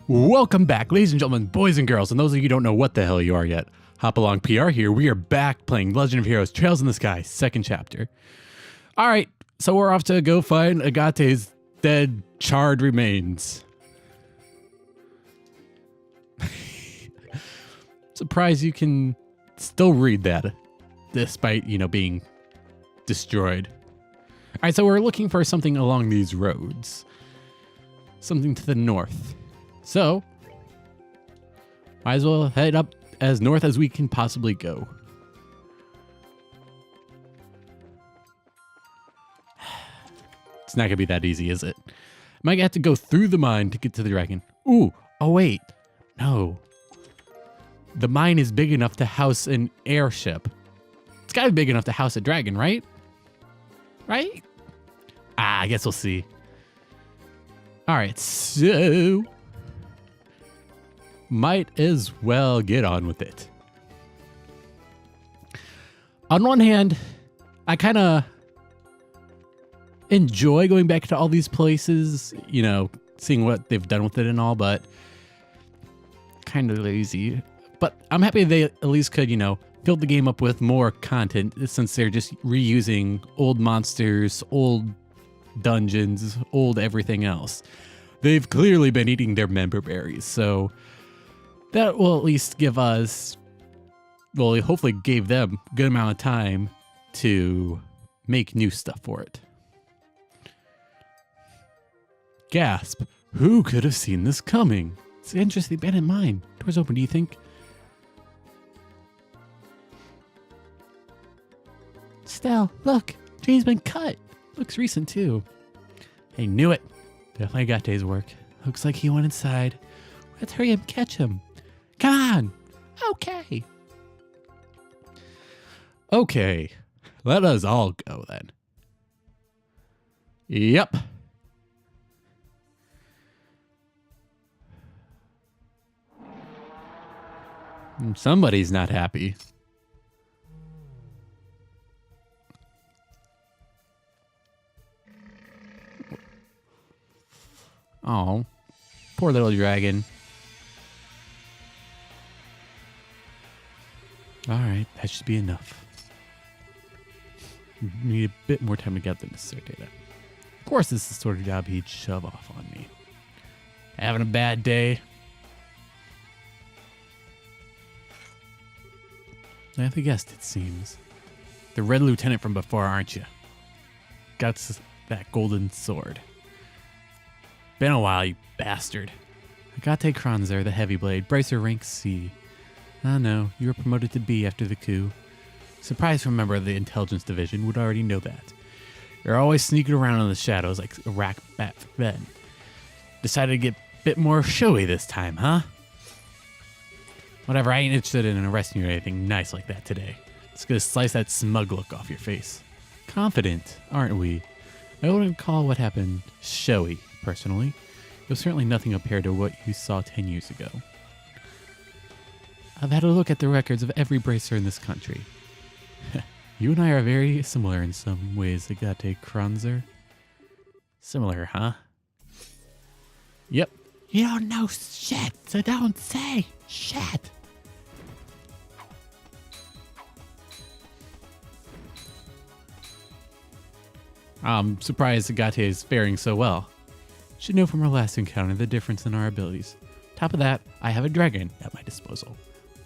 Welcome back, ladies and gentlemen, boys and girls, and those of you who don't know what the hell you are yet. Hopalong PR here. We are back playing Legend of Heroes Trails in the Sky, second chapter. All right, so we're off to go find Agate's dead, charred remains. Surprised you can still read that, despite, being destroyed. All right, so we're looking for something along these roads. Something to the north. So, might as well head up as north as we can possibly go. It's not gonna be that easy, is it? Might have to go through the mine to get to the dragon. Ooh, oh wait, no. The mine is big enough to house an airship. It's gotta be big enough to house a dragon, right? Right? I guess we'll see. All right, so might as well get on with it. On one hand, I kind of enjoy going back to all these places, seeing what they've done with it and all, but kind of lazy. But I'm happy they at least could, fill the game up with more content since they're just reusing old monsters, old dungeons, old everything else. They've clearly been eating their member berries, so that will at least give us, well, it hopefully gave them a good amount of time to make new stuff for it. Gasp. Who could have seen this coming? It's interesting, been in mind. Doors open, do you think? Stell, look, tree's been cut. Looks recent too. I knew it. Definitely got days work. Looks like he went inside. Let's hurry up and catch him. Come on. Okay. Okay. Let us all go then. Yep. Somebody's not happy. Oh, poor little dragon. All right, that should be enough. We need a bit more time to gather necessary data. Of course, this is the sort of job he'd shove off on me. Having a bad day? I have guessed, it seems. The Red Lieutenant from before, aren't you? Got that golden sword. Been a while, you bastard. Agate Kronzer, the heavy blade, Bracer rank C. Ah no, you were promoted to B after the coup. Surprised from a member of the intelligence division would already know that. You're always sneaking around in the shadows like a rack bat then. Decided to get a bit more showy this time, huh? Whatever, I ain't interested in arresting you or anything nice like that today. Just gonna slice that smug look off your face. Confident, aren't we? I wouldn't call what happened showy, personally. It was certainly nothing compared to what you saw 10 years ago. I've had a look at the records of every bracer in this country. You and I are very similar in some ways, Agate Kronzer. Similar, huh? Yep. You don't know shit, so don't say shit. I'm surprised Agate is faring so well. Should know from our last encounter the difference in our abilities. Top of that, I have a dragon at my disposal.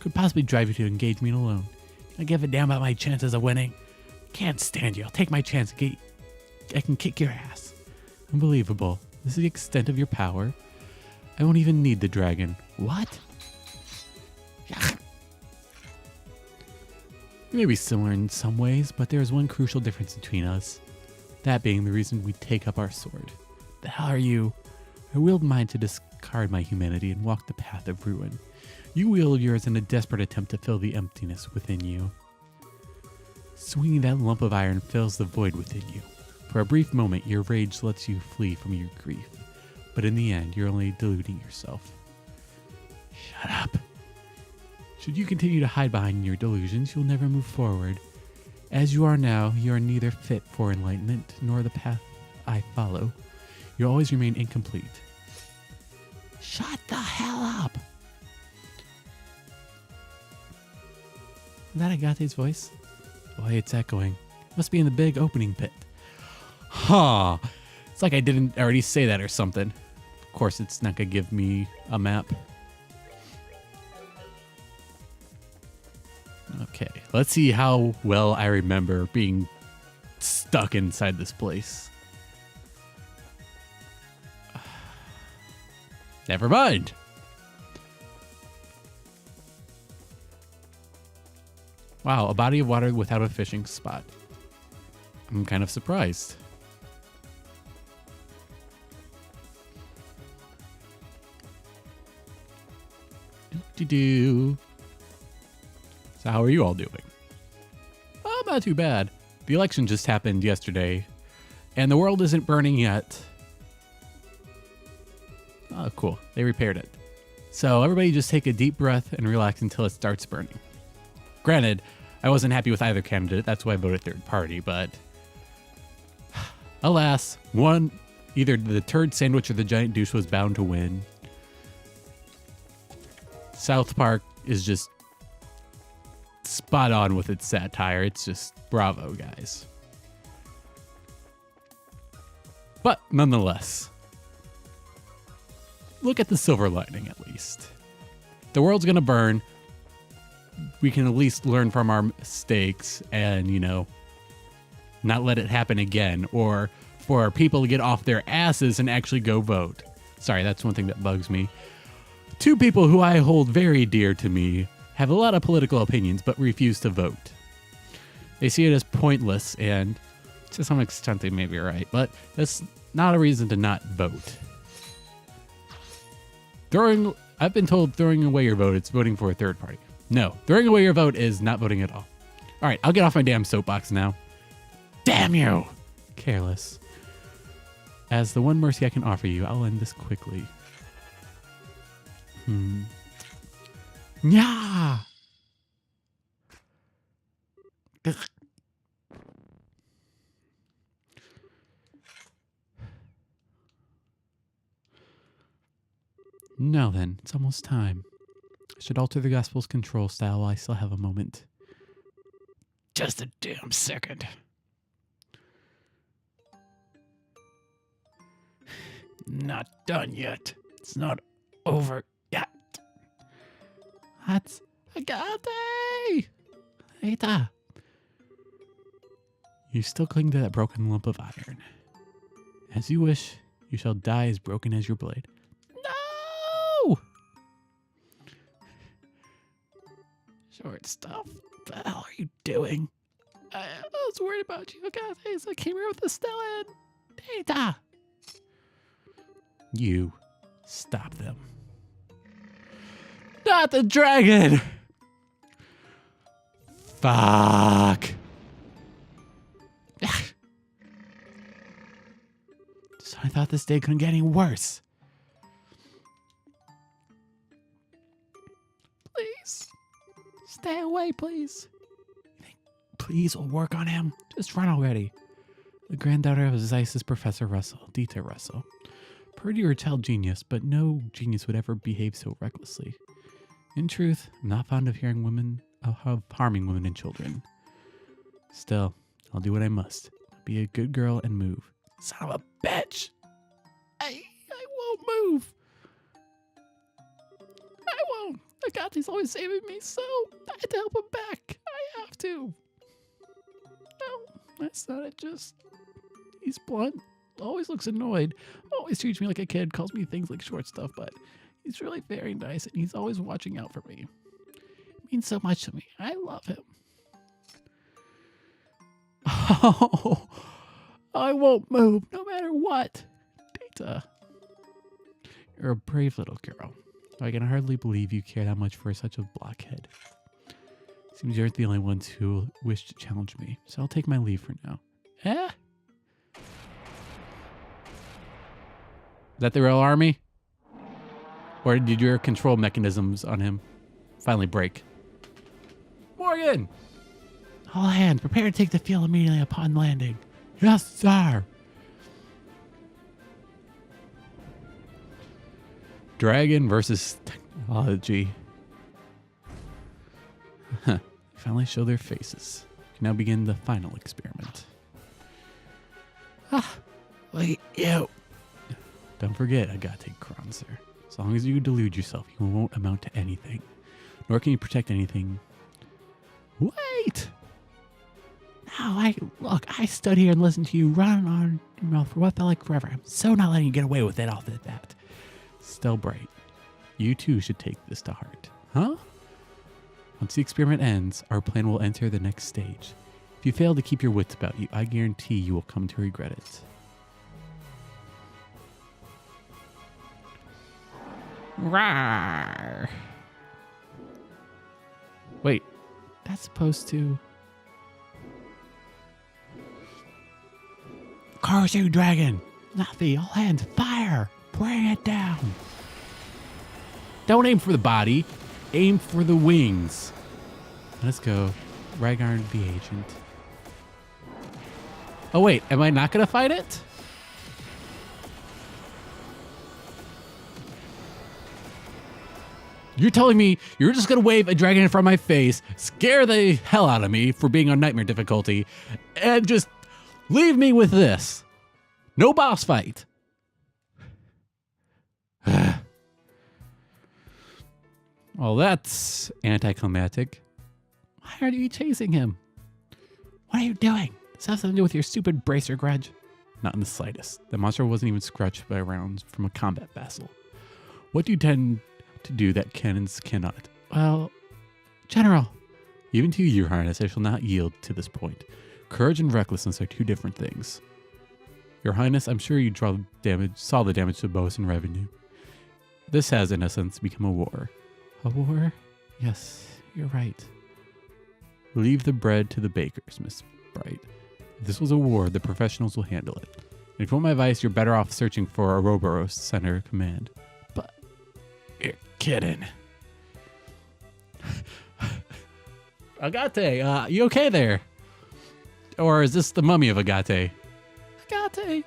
Could possibly drive you to engage me alone. I give a damn about my chances of winning. Can't stand you. I'll take my chance. I can kick your ass. Unbelievable. This is the extent of your power. I won't even need the dragon. What? We may be similar in some ways, but there is one crucial difference between us. That being the reason we take up our sword. The hell are you? I wield mine to discard my humanity and walk the path of ruin. You wield yours in a desperate attempt to fill the emptiness within you. Swinging that lump of iron fills the void within you. For a brief moment, your rage lets you flee from your grief. But in the end, you're only deluding yourself. Shut up. Should you continue to hide behind your delusions, you'll never move forward. As you are now, you are neither fit for enlightenment nor the path I follow. You'll always remain incomplete. Shut the hell up. Is that Agate's voice? Boy, it's echoing. Must be in the big opening pit. Huh. It's like I didn't already say that or something. Of course, it's not going to give me a map. Okay, let's see how well I remember being stuck inside this place. Never mind. Wow, a body of water without a fishing spot. I'm kind of surprised. Do-do-do. So how are you all doing? Oh, not too bad. The election just happened yesterday, and the world isn't burning yet. Oh, cool. They repaired it. So everybody just take a deep breath and relax until it starts burning. Granted, I wasn't happy with either candidate. That's why I voted third party, but alas, either the turd sandwich or the giant douche was bound to win. South Park is just spot on with its satire. It's just bravo, guys. But nonetheless, look at the silver lining at least. The world's gonna burn. We can at least learn from our mistakes and, you know, not let it happen again, or for people to get off their asses and actually go vote. Sorry, that's one thing that bugs me. Two people who I hold very dear to me have a lot of political opinions but refuse to vote. They see it as pointless, and to some extent they may be right, but that's not a reason to not vote. I've been told throwing away your vote, it's voting for a third party. No, throwing away your vote is not voting at all. All right, I'll get off my damn soapbox now. Damn you! Careless. As the one mercy I can offer you, I'll end this quickly. Nya! Ugh. Now then, it's almost time. I should alter the Gospel's control style while I still have a moment. Just a damn second. Not done yet. It's not over yet. That's Agate! Ada! You still cling to that broken lump of iron. As you wish, you shall die as broken as your blade. No! Short stuff. What the hell are you doing? I was worried about you, Agate, so I came here with the Stellan. Ada! You stop them. Not the dragon! Fuck. So I thought this day couldn't get any worse. Please. Stay away, please. You think please will work on him? Just run already. The granddaughter of Zeiss's Professor Russell, Dita Russell. Pretty or child genius, but no genius would ever behave so recklessly. In truth, I'm not fond of harming women and children. Still, I'll do what I must. Be a good girl and move. Son of a bitch! I won't move. I won't. Agate's always saving me, so I had to help him back. I have to. No, that's not it. Just he's blunt. Always looks annoyed. Always treats me like a kid. Calls me things like short stuff, but he's really very nice, and he's always watching out for me. It means so much to me. I love him. Oh, I won't move, no matter what. Data, you're a brave little girl. I can hardly believe you care that much for such a blockhead. Seems you're the only ones who wish to challenge me, so I'll take my leave for now. Eh? Is that the real army? Or did your control mechanisms on him finally break? Morgan! All hands, prepare to take the field immediately upon landing. Yes, sir. Dragon versus technology. Finally show their faces. Can now begin the final experiment. Wait, you. Don't forget, Agate Kronzer. As long as you delude yourself, you won't amount to anything. Nor can you protect anything. Wait! No, I stood here and listened to you run on your mouth for what felt like forever. I'm so not letting you get away with it off the bat. Still bright. You too should take this to heart. Huh? Once the experiment ends, our plan will enter the next stage. If you fail to keep your wits about you, I guarantee you will come to regret it. Rawr. Wait, that's supposed to... Curse you, dragon! Nafi, all hands, fire! Bring it down! Don't aim for the body, aim for the wings. Let's go. Rhaegar the agent. Oh wait, am I not gonna fight it? You're telling me you're just gonna wave a dragon in front of my face, scare the hell out of me for being on nightmare difficulty, and just leave me with this? No boss fight. Well, that's anticlimactic. Why are you chasing him? What are you doing? Does that have something to do with your stupid bracer grudge? Not in the slightest. The monster wasn't even scratched by rounds from a combat vassal. What do you tend to do that cannons cannot? Well, General, even to your highness, I shall not yield to this point. Courage and recklessness are two different things. Your highness, I'm sure you saw the damage to bows and revenue. This has, in essence, become a war. A war? Yes, you're right. Leave the bread to the bakers, Miss Bright. If this was a war, the professionals will handle it. And if you want my advice, you're better off searching for a Ouroboros center command. But you're kidding. Agate, you okay there? Or is this the mummy of Agate? Agate!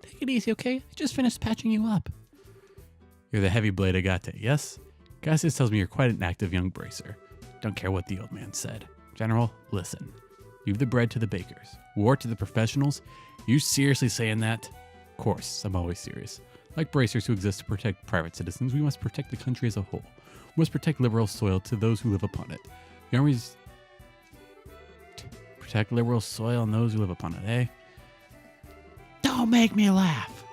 Take it easy, okay? I just finished patching you up. You're the heavy blade Agate, yes? Cassius tells me you're quite an active young bracer. Don't care what the old man said. General, listen. Leave the bread to the bakers. War to the professionals? You seriously saying that? Of course, I'm always serious. Like bracers who exist to protect private citizens, we must protect the country as a whole. We must protect liberal soil to those who live upon it. The armies... Protect liberal soil and those who live upon it, eh? Don't make me laugh!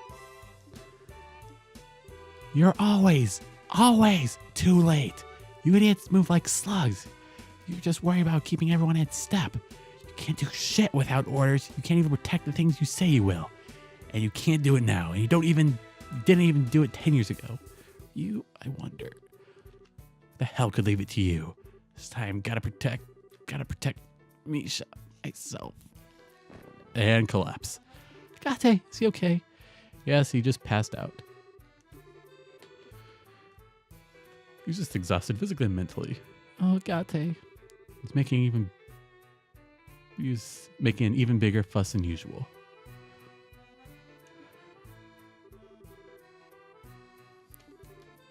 You're always too late. You idiots move like slugs. You're just worried about keeping everyone at step. You can't do shit without orders. You can't even protect the things you say you will. And you can't do it now. And you didn't even do it 10 years ago. I wonder. The hell could leave it to you? This time, gotta protect Misha, myself. And collapse. Agate, is he okay? Yes, he just passed out. He's just exhausted physically and mentally. Oh, Agate. He's making an even bigger fuss than usual.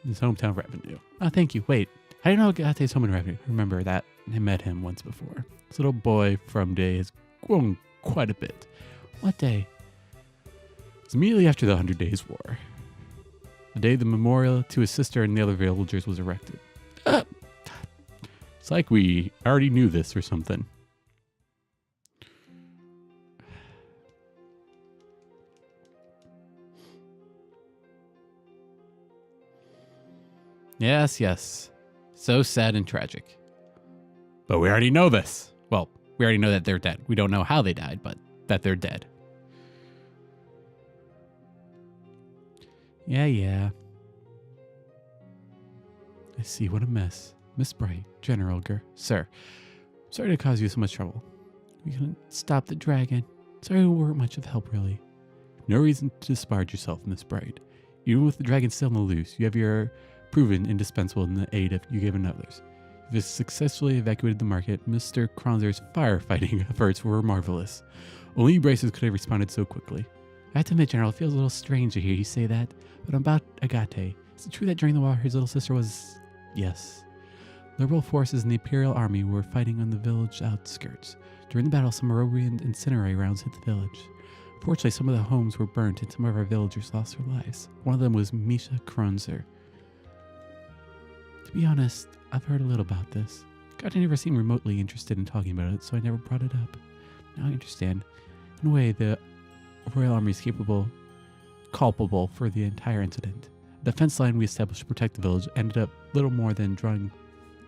His hometown revenue. Oh, thank you. Wait, I didn't know Agate's hometown revenue. Remember that I met him once before. This little boy from Day has grown quite a bit. What day? It's immediately after the 100 Days War. The day the memorial to his sister and the other villagers was erected. It's like we already knew this or something. Yes. So sad and tragic. But we already know this. Well, we already know that they're dead. We don't know how they died, but that they're dead. Yeah. I see, what a mess. Miss Bright, General Sir, sorry to cause you so much trouble. We couldn't stop the dragon. Sorry we weren't much of help, really. No reason to disparage yourself, Miss Bright. Even with the dragon still on the loose, you have proven indispensable in the aid you've given others. You've successfully evacuated the market. Mr. Kronzer's firefighting efforts were marvelous. Only you bracers could have responded so quickly. I have to admit, General, it feels a little strange to hear you say that, but about Agate. Is it true that during the war his little sister was... Yes. Liberal forces in the Imperial Army were fighting on the village outskirts. During the battle, some Moravian incendiary rounds hit the village. Fortunately, some of the homes were burnt and some of our villagers lost their lives. One of them was Misha Kronzer. To be honest, I've heard a little about this. God, I never seemed remotely interested in talking about it, so I never brought it up. Now I understand. In a way, the Royal Army is culpable for the entire incident. The fence line we established to protect the village ended up little more than drawing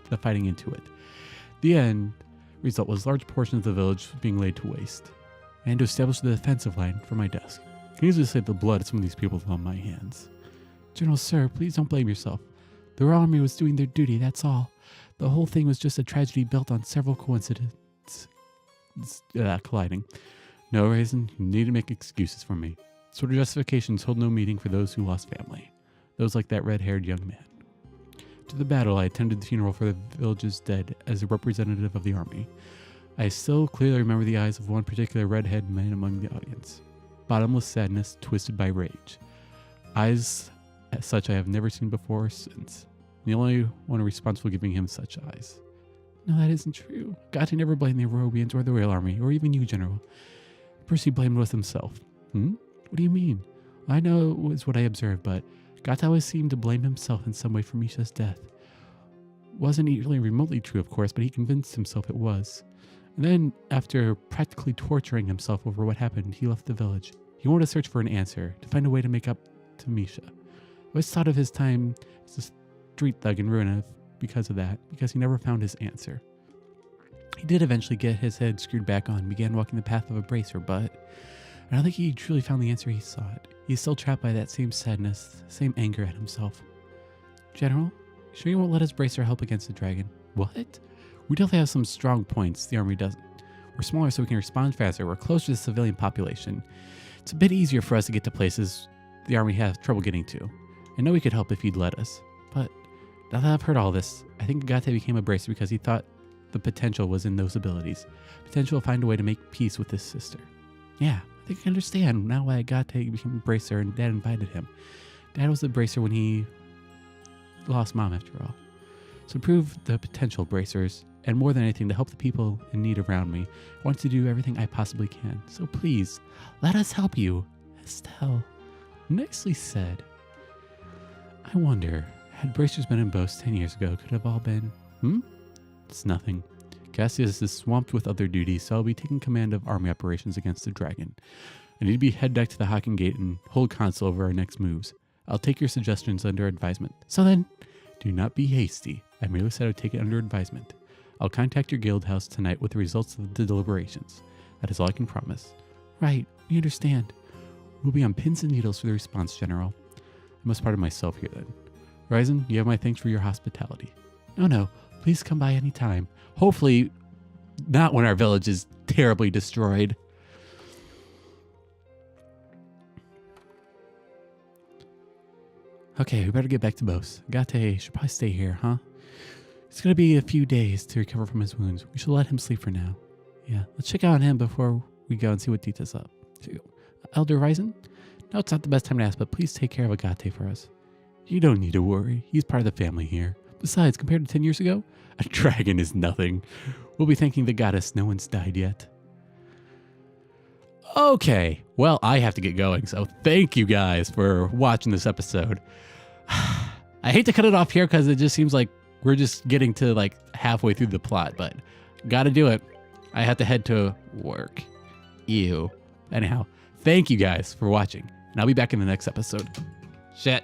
the fighting into it. The end result was large portions of the village being laid to waste. I had to establish the defensive line for my desk. I can easily save the blood of some of these people on my hands. General, sir, please don't blame yourself. The Royal Army was doing their duty, that's all. The whole thing was just a tragedy built on several coincidences colliding. No reason you need to make excuses for me. Sort of justifications hold no meaning for those who lost family. Those like that red-haired young man. To the battle, I attended the funeral for the village's dead as a representative of the army. I still clearly remember the eyes of one particular red-haired man among the audience. Bottomless sadness twisted by rage. Eyes as such I have never seen before or since. The only one responsible giving him such eyes. No, that isn't true. Gata never blamed the Arobians or the Royal Army, or even you, General. The person he blamed was himself. What do you mean? I know it was what I observed, but Gata always seemed to blame himself in some way for Misha's death. Wasn't really remotely true, of course, but he convinced himself it was. And then, after practically torturing himself over what happened, he left the village. He wanted to search for an answer, to find a way to make up to Misha. I always thought of his time as a street thug in Ruina because of that, because he never found his answer. He did eventually get his head screwed back on and began walking the path of a bracer, but I don't think he truly found the answer he sought. He's still trapped by that same sadness, same anger at himself. General, sure you won't let us bracer help against the dragon? What? We definitely have some strong points the army doesn't. We're smaller so we can respond faster. We're closer to the civilian population. It's a bit easier for us to get to places the army has trouble getting to. I know we could help if you'd let us, but now that I've heard all this, I think Agate became a bracer because he thought the potential was in those abilities. Potential to find a way to make peace with his sister. Yeah, I think I understand now why Agate became a bracer and Dad invited him. Dad was the bracer when he lost Mom after all. So to prove the potential bracers, and more than anything to help the people in need around me, I want to do everything I possibly can. So please, let us help you. Estelle. Nicely said. I wonder, had bracers been in Bose 10 years ago, could have all been... It's nothing. Cassius is swamped with other duties, so I'll be taking command of army operations against the dragon. I need to head back to the Haken Gate and hold counsel over our next moves. I'll take your suggestions under advisement. So then, do not be hasty. I merely said I'd take it under advisement. I'll contact your guild house tonight with the results of the deliberations. That is all I can promise. Right, we understand. We'll be on pins and needles for the response, General. I must pardon myself here then. Ryzen, you have my thanks for your hospitality. No, please come by any time. Hopefully, not when our village is terribly destroyed. Okay, we better get back to Bose. Agate should probably stay here, huh? It's going to be a few days to recover from his wounds. We should let him sleep for now. Yeah, let's check out on him before we go and see what Dita's up to. Elder Ryzen? No, it's not the best time to ask, but please take care of Agate for us. You don't need to worry. He's part of the family here. Besides, compared to 10 years ago, a dragon is nothing. We'll be thanking the goddess no one's died yet. Okay, well, I have to get going, so thank you guys for watching this episode. I hate to cut it off here because it just seems like we're just getting to like halfway through the plot, but gotta do it. I have to head to work. Ew. Anyhow, thank you guys for watching, and I'll be back in the next episode. Shit.